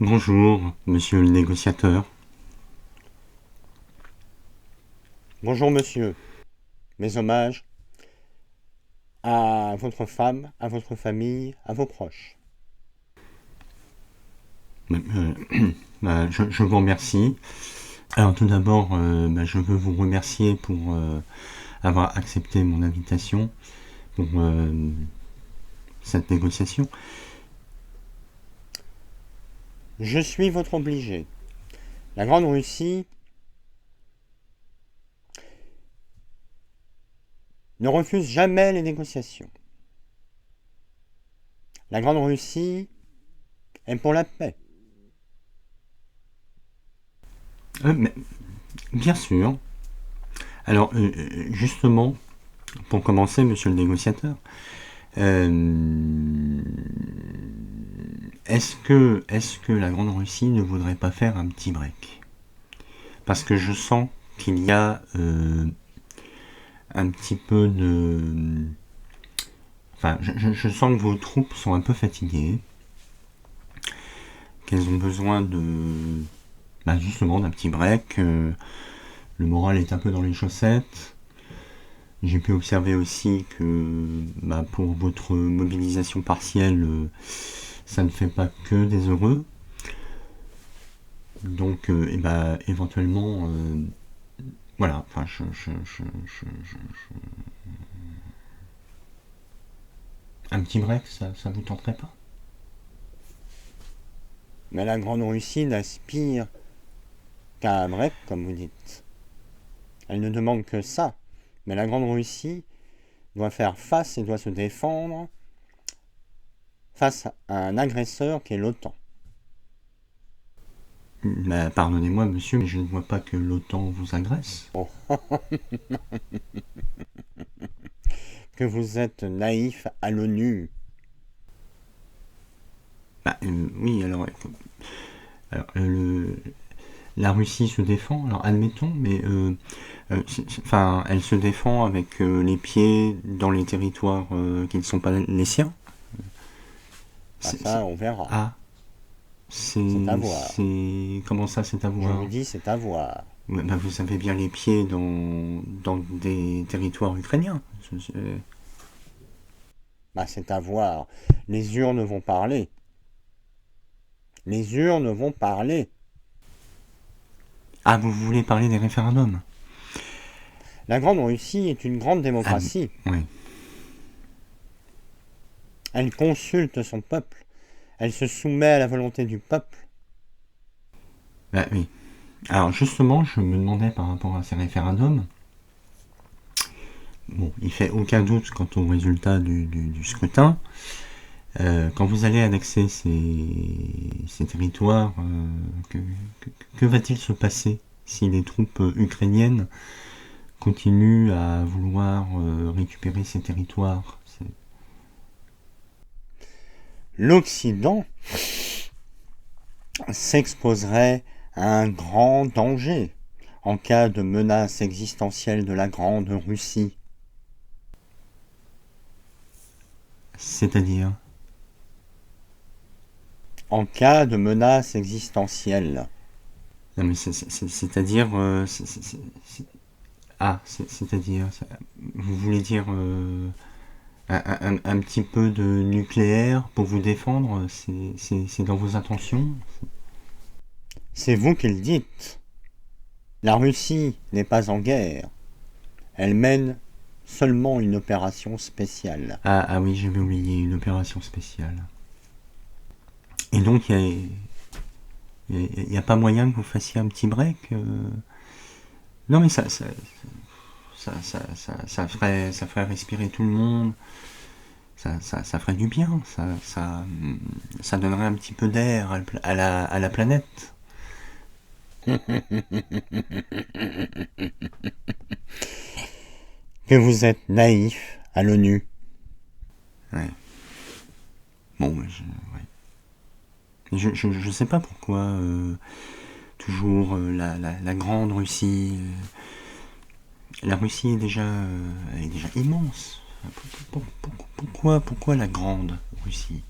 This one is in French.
Bonjour, monsieur le négociateur. Bonjour monsieur, mes hommages à votre femme, à votre famille, à vos proches. Euh, je vous remercie. Alors tout d'abord, je veux vous remercier pour avoir accepté mon invitation pour cette négociation. Je suis votre obligé. La Grande Russie ne refuse jamais les négociations. La Grande Russie est pour la paix. Mais, bien sûr. Alors justement, pour commencer, monsieur le négociateur, est-ce que la Grande Russie ne voudrait pas faire un petit break? Parce que je sens qu'il y a un petit peu de... Enfin, je sens que vos troupes sont un peu fatiguées, qu'elles ont besoin justement d'un petit break. Le moral est un peu dans les chaussettes. J'ai pu observer aussi que pour votre mobilisation partielle, ça ne fait pas que des heureux. Donc, éventuellement, voilà. Enfin, un petit break, ça vous tenterait pas? Mais la Grande Russie n'aspire qu'à un break, comme vous dites. Elle ne demande que ça. Mais la Grande Russie doit faire face et doit se défendre face à un agresseur qui est l'OTAN. Pardonnez-moi, monsieur, mais je ne vois pas que l'OTAN vous agresse. Oh, que vous êtes naïf à l'ONU. Oui, alors la Russie se défend, alors admettons, mais elle se défend avec les pieds dans les territoires qui ne sont pas les siens. Ça, on verra. Ah, C'est à voir. comment ça, c'est à Je vous voir? dis, c'est à voir. Vous avez bien les pieds dans des territoires ukrainiens. C'est à voir. Les urnes vont parler. Les urnes vont parler. Ah, vous voulez parler des référendums? La Grande Russie est une grande Ah, démocratie. oui. Elle consulte son peuple. Elle se soumet à la volonté du peuple. Oui. Alors justement, je me demandais par rapport à ces référendums. Bon, il fait aucun doute quant au résultat du scrutin. Quand vous allez annexer ces territoires, que va-t-il se passer si les troupes ukrainiennes continuent à vouloir récupérer ces territoires? L'Occident s'exposerait à un grand danger en cas de menace existentielle de la Grande Russie. C'est-à-dire? En cas de menace existentielle. Non, mais c'est-à-dire... c'est-à-dire... Vous voulez dire un petit peu de nucléaire pour vous défendre? C'est dans vos intentions? C'est vous qui le dites. La Russie n'est pas en guerre. Elle mène seulement une opération spéciale. Ah oui, j'avais oublié, une opération spéciale. Et donc, il n'y a pas moyen que vous fassiez un petit break Non, mais ça ferait respirer tout le monde. Ça ferait du bien. Ça donnerait un petit peu d'air à la planète. Que vous êtes naïf à l'ONU. Ouais. Bon, ouais. Je sais pas pourquoi toujours la grande Russie. La Russie est déjà immense. Pourquoi la grande Russie?